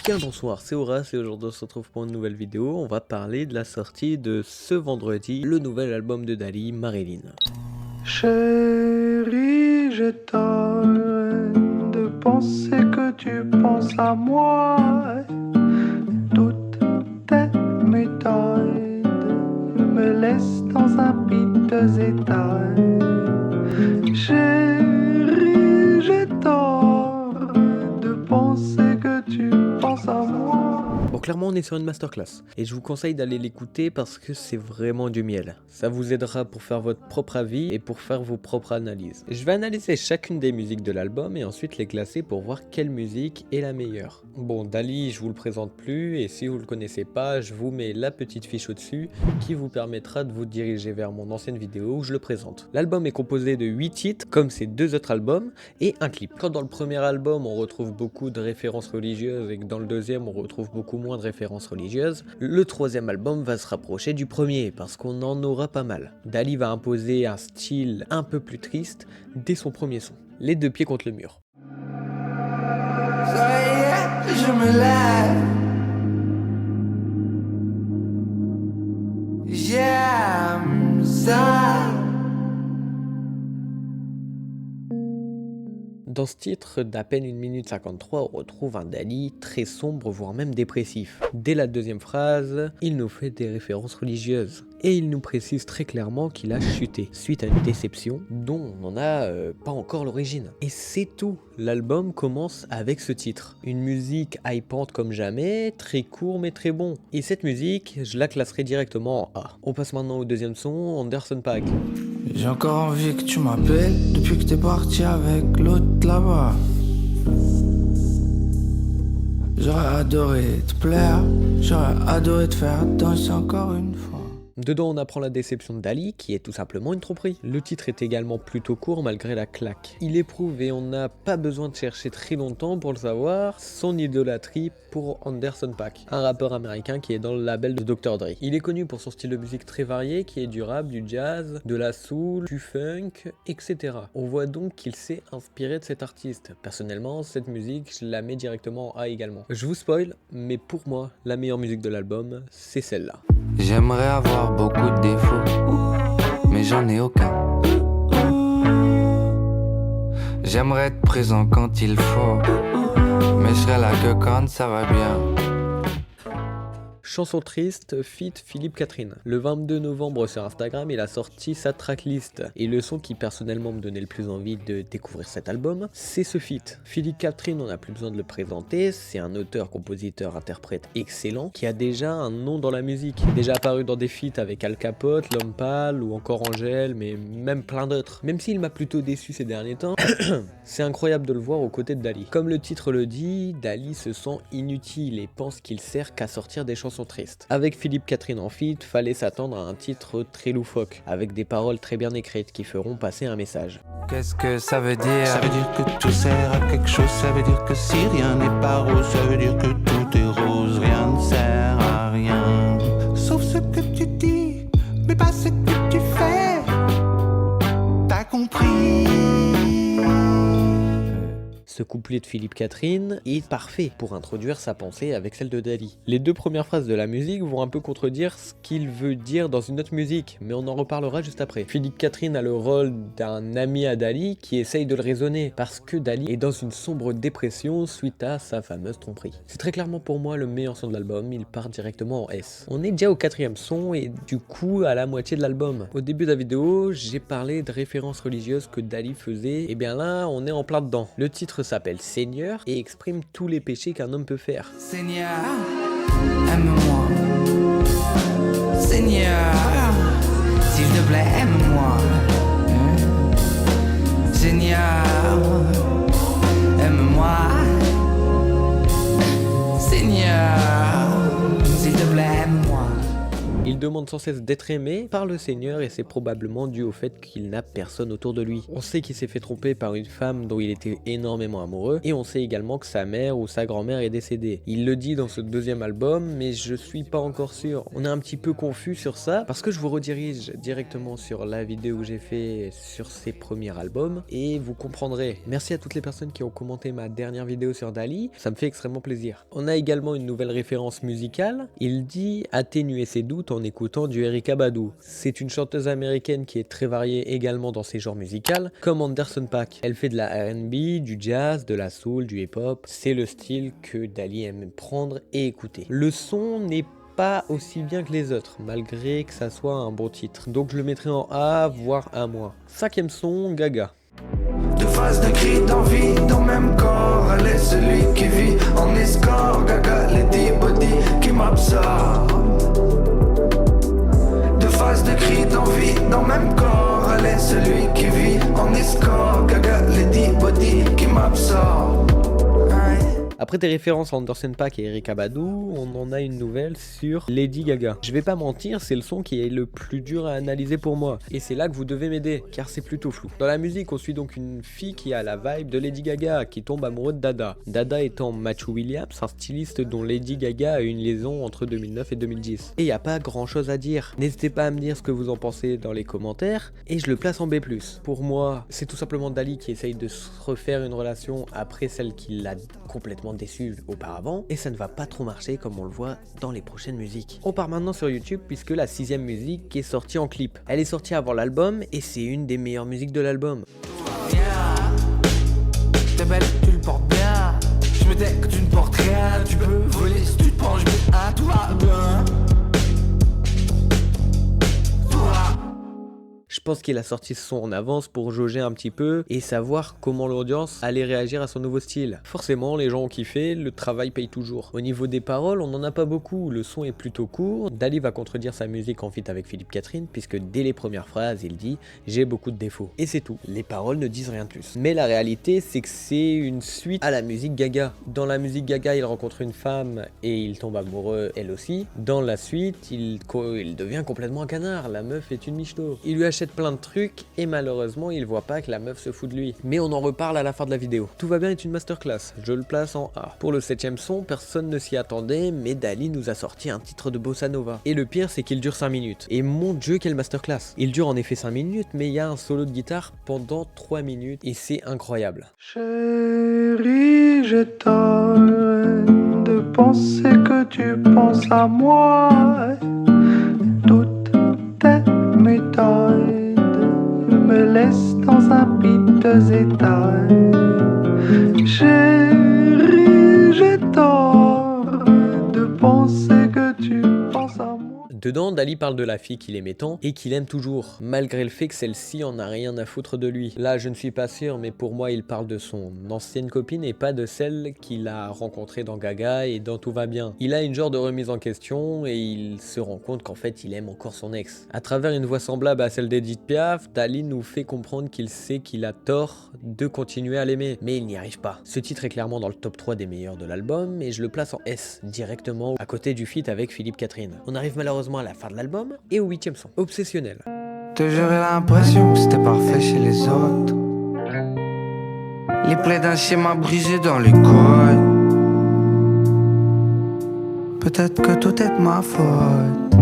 Bien bonsoir, c'est Horace et aujourd'hui on se retrouve pour une nouvelle vidéo. On va parler de la sortie de ce vendredi, le nouvel album de Dali, Marilyn. Chérie, j'ai tort de penser que tu penses à moi. Toutes tes méthodes me laissent dans un piteux état. Chérie, j'ai tort de penser que tu penses à moi. Bon, clairement on est sur une masterclass et je vous conseille d'aller l'écouter parce que c'est vraiment du miel. Ça vous aidera pour faire votre propre avis et pour faire vos propres analyses. Je vais analyser chacune des musiques de l'album et ensuite les classer pour voir quelle musique est la meilleure. Bon, Dali je vous le présente plus et si vous le connaissez pas, je vous mets la petite fiche au-dessus qui vous permettra de vous diriger vers mon ancienne vidéo où je le présente. L'album est composé de 8 titres comme ses deux autres albums et un clip. Quand dans le premier album on retrouve beaucoup de références religieuses et que dans le deuxième on retrouve beaucoup moins de références religieuses, le troisième album va se rapprocher du premier parce qu'on en aura pas mal. Dali va imposer un style un peu plus triste dès son premier son, les deux pieds contre le mur. Ça y est, je me lève. J'aime ça. Dans ce titre d'à peine 1 minute 53, on retrouve un Dali très sombre, voire même dépressif. Dès la deuxième phrase, il nous fait des références religieuses. Et il nous précise très clairement qu'il a chuté, suite à une déception dont on n'en a pas encore l'origine. Et c'est tout, l'album commence avec ce titre. Une musique hypante comme jamais, très court mais très bon. Et cette musique, je la classerai directement en A. On passe maintenant au deuxième son, Anderson .Paak. J'ai encore envie que tu m'appelles depuis que t'es parti avec l'autre là-bas. J'aurais adoré te plaire, j'aurais adoré te faire danser encore une fois. Dedans on apprend la déception de Dali qui est tout simplement une tromperie. Le titre est également plutôt court malgré la claque. Il éprouve et on n'a pas besoin de chercher très longtemps pour le savoir, son idolâtrie pour Anderson .Paak, un rappeur américain qui est dans le label de Dr. Dre. Il est connu pour son style de musique très varié qui est du rap, du jazz, de la soul, du funk, etc. On voit donc qu'il s'est inspiré de cet artiste. Personnellement cette musique je la mets directement en A également. Je vous spoil, mais pour moi la meilleure musique de l'album c'est celle-là. J'aimerais avoir beaucoup de défauts, mais j'en ai aucun. J'aimerais être présent quand il faut, mais je serai là que quand ça va bien. Chanson triste, feat Philippe Catherine. Le 22 novembre sur Instagram, il a sorti sa tracklist. Et le son qui personnellement me donnait le plus envie de découvrir cet album, c'est ce feat. Philippe Catherine, on n'a plus besoin de le présenter, c'est un auteur, compositeur, interprète excellent qui a déjà un nom dans la musique. Il est déjà apparu dans des feats avec Al Capote, L'Homme Pâle ou encore Angèle, mais même plein d'autres. Même s'il m'a plutôt déçu ces derniers temps, c'est incroyable de le voir aux côtés de Dali. Comme le titre le dit, Dali se sent inutile et pense qu'il sert qu'à sortir des chansons tristes. Avec Philippe Catherine en feat, fallait s'attendre à un titre très loufoque, avec des paroles très bien écrites qui feront passer un message. Qu'est-ce que ça veut dire? Ça veut dire que tout sert à quelque chose, ça veut dire que si rien n'est pas rose, ça veut dire que tout est rose, rien ne sert à rien. Sauf ce que tu dis, mais pas ce que tu fais. T'as compris? Ce couplet de Philippe Catherine est parfait pour introduire sa pensée avec celle de Dali. Les deux premières phrases de la musique vont un peu contredire ce qu'il veut dire dans une autre musique, mais on en reparlera juste après. Philippe Catherine a le rôle d'un ami à Dali qui essaye de le raisonner, parce que Dali est dans une sombre dépression suite à sa fameuse tromperie. C'est très clairement pour moi le meilleur son de l'album, il part directement en S. On est déjà au quatrième son et du coup à la moitié de l'album. Au début de la vidéo, j'ai parlé de références religieuses que Dali faisait, et bien là on est en plein dedans. Le titre s'appelle Seigneur et exprime tous les péchés qu'un homme peut faire. Seigneur, aime-moi. Seigneur, s'il te plaît, aime-moi. Seigneur, aime-moi. Seigneur, s'il te plaît, aime-moi. Il demande sans cesse d'être aimé par le Seigneur et c'est probablement dû au fait qu'il n'a personne autour de lui. On sait qu'il s'est fait tromper par une femme dont il était énormément amoureux et on sait également que sa mère ou sa grand-mère est décédée. Il le dit dans ce deuxième album, mais je suis pas encore sûr. On est un petit peu confus sur ça parce que je vous redirige directement sur la vidéo que j'ai fait sur ses premiers albums et vous comprendrez. Merci à toutes les personnes qui ont commenté ma dernière vidéo sur Dali, ça me fait extrêmement plaisir. On a également une nouvelle référence musicale. Il dit atténuer ses doutes en écoutant du Erykah Badu. C'est une chanteuse américaine qui est très variée également dans ses genres musicaux, comme Anderson .Paak. Elle fait de la R&B, du jazz, de la soul, du hip-hop. C'est le style que Dali aime prendre et écouter. Le son n'est pas aussi bien que les autres, malgré que ça soit un bon titre. Donc je le mettrai en A, voire A-. Cinquième son, Gaga. Deux phases de cris d'envie dans le même corps. Elle est celui qui vit en escorte. Gaga, Lady Body qui m'absorbe. Deux phases de cris d'envie dans le même corps. Elle est celui qui vit en escorte. Gaga, Lady Body qui m'absorbe. Après tes références à Anderson .Paak et Erykah Badu, on en a une nouvelle sur Lady Gaga. Je vais pas mentir, c'est le son qui est le plus dur à analyser pour moi. Et c'est là que vous devez m'aider, car c'est plutôt flou. Dans la musique, on suit donc une fille qui a la vibe de Lady Gaga, qui tombe amoureux de Dada. Dada étant Matthew Williams, un styliste dont Lady Gaga a eu une liaison entre 2009 et 2010. Et y a pas grand chose à dire. N'hésitez pas à me dire ce que vous en pensez dans les commentaires, et je le place en B+. Pour moi, c'est tout simplement Dali qui essaye de se refaire une relation après celle qui l'a complètement déçu auparavant et ça ne va pas trop marcher comme on le voit dans les prochaines musiques. On part maintenant sur YouTube puisque la 6ème musique est sortie en clip. Elle est sortie avant l'album et c'est une des meilleures musiques de l'album. T'es belle, tu le portes bien. Je me dis que tu ne portes rien. Tu peux voler si tu te penches bien. Tout va bien. Je pense qu'il a sorti ce son en avance pour jauger un petit peu et savoir comment l'audience allait réagir à son nouveau style. Forcément, les gens ont kiffé, le travail paye toujours. Au niveau des paroles, on n'en a pas beaucoup, le son est plutôt court. Dali va contredire sa musique en feat avec Philippe Catherine puisque dès les premières phrases, il dit « j'ai beaucoup de défauts ». Et c'est tout, les paroles ne disent rien de plus. Mais la réalité, c'est que c'est une suite à la musique Gaga. Dans la musique Gaga, il rencontre une femme et il tombe amoureux elle aussi. Dans la suite, il devient complètement un canard, la meuf est une michto. Il lui achète plein de trucs et malheureusement il voit pas que la meuf se fout de lui. Mais on en reparle à la fin de la vidéo. Tout va bien est une masterclass, je le place en A. Pour le 7ème son, personne ne s'y attendait, mais Dali nous a sorti un titre de bossa nova. Et le pire c'est qu'il dure 5 minutes. Et mon dieu quelle masterclass. Il dure en effet 5 minutes, mais il y a un solo de guitare pendant 3 minutes et c'est incroyable. Chérie, j'ai tort de penser que tu penses à moi. Toutes tes méthodes me laissent dans un piteux état. Chérie, j'ai tort de penser que tu penses à moi. Dedans, Dali parle de la fille qu'il aimait tant et qu'il aime toujours, malgré le fait que celle-ci en a rien à foutre de lui. Là, je ne suis pas sûr, mais pour moi, il parle de son ancienne copine et pas de celle qu'il a rencontrée dans Gaga et dans Tout va bien. Il a une genre de remise en question et il se rend compte qu'en fait, il aime encore son ex. À travers une voix semblable à celle d'Edith Piaf, Dali nous fait comprendre qu'il sait qu'il a tort de continuer à l'aimer, mais il n'y arrive pas. Ce titre est clairement dans le top 3 des meilleurs de l'album et je le place en S, directement à côté du feat avec Philippe Catherine. On arrive malheureusement à la fin de l'album et au 8ème son, Obsessionnel. Toujours l'impression que c'était parfait chez les autres. Les plaies d'un schéma brisé dans les codes. Peut-être que tout est de ma faute.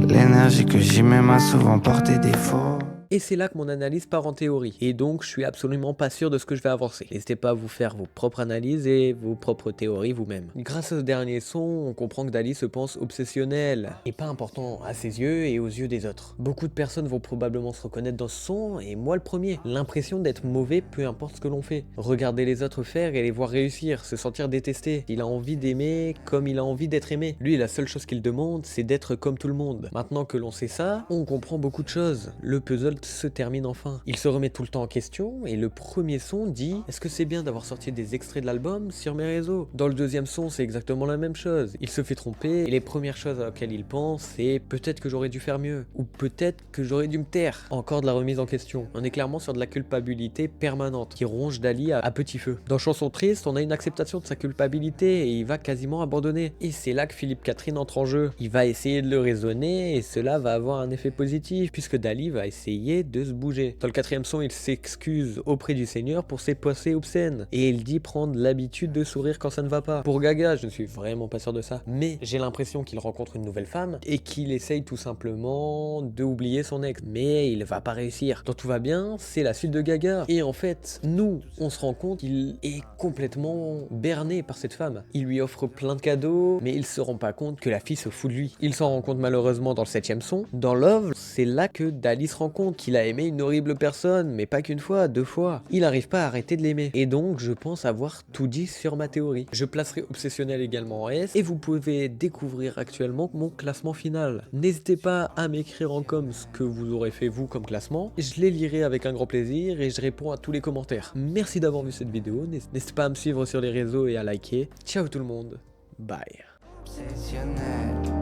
L'énergie que j'y mets m'a souvent porté défaut. Et c'est là que mon analyse part en théorie. Et donc, je suis absolument pas sûr de ce que je vais avancer. N'hésitez pas à vous faire vos propres analyses et vos propres théories vous-même. Grâce à ce dernier son, on comprend que Dali se pense obsessionnel et pas important à ses yeux et aux yeux des autres. Beaucoup de personnes vont probablement se reconnaître dans ce son, et moi le premier. L'impression d'être mauvais peu importe ce que l'on fait. Regarder les autres faire et les voir réussir, se sentir détesté. Il a envie d'aimer comme il a envie d'être aimé. Lui, la seule chose qu'il demande, c'est d'être comme tout le monde. Maintenant que l'on sait ça, on comprend beaucoup de choses. Le puzzle se termine enfin. Il se remet tout le temps en question et le premier son dit « Est-ce que c'est bien d'avoir sorti des extraits de l'album sur mes réseaux ?» Dans le deuxième son, c'est exactement la même chose. Il se fait tromper et les premières choses auxquelles il pense, c'est « peut-être que j'aurais dû faire mieux » ou « peut-être que j'aurais dû me taire ». Encore de la remise en question. On est clairement sur de la culpabilité permanente qui ronge Dali à petit feu. Dans Chanson triste, on a une acceptation de sa culpabilité et il va quasiment abandonner. Et c'est là que Philippe Catherine entre en jeu. Il va essayer de le raisonner et cela va avoir un effet positif puisque Dali va essayer de se bouger. Dans le quatrième son, il s'excuse auprès du Seigneur pour ses pensées obscènes et il dit prendre l'habitude de sourire quand ça ne va pas. Pour Gaga, je ne suis vraiment pas sûr de ça, mais j'ai l'impression qu'il rencontre une nouvelle femme et qu'il essaye tout simplement d'oublier son ex, mais il va pas réussir. Quand tout va bien, c'est la suite de Gaga et en fait, nous, on se rend compte qu'il est complètement berné par cette femme. Il lui offre plein de cadeaux, mais il se rend pas compte que la fille se fout de lui. Il s'en rend compte malheureusement dans le septième son. Dans Love, c'est là que Dali se rend compte qu'il a aimé une horrible personne, mais pas qu'une fois, 2 fois. Il n'arrive pas à arrêter de l'aimer. Et donc, je pense avoir tout dit sur ma théorie. Je placerai Obsessionnel également en S, et vous pouvez découvrir actuellement mon classement final. N'hésitez pas à m'écrire en com ce que vous aurez fait vous comme classement. Je les lirai avec un grand plaisir et je réponds à tous les commentaires. Merci d'avoir vu cette vidéo. N'hésitez pas à me suivre sur les réseaux et à liker. Ciao tout le monde. Bye. Obsessionnel.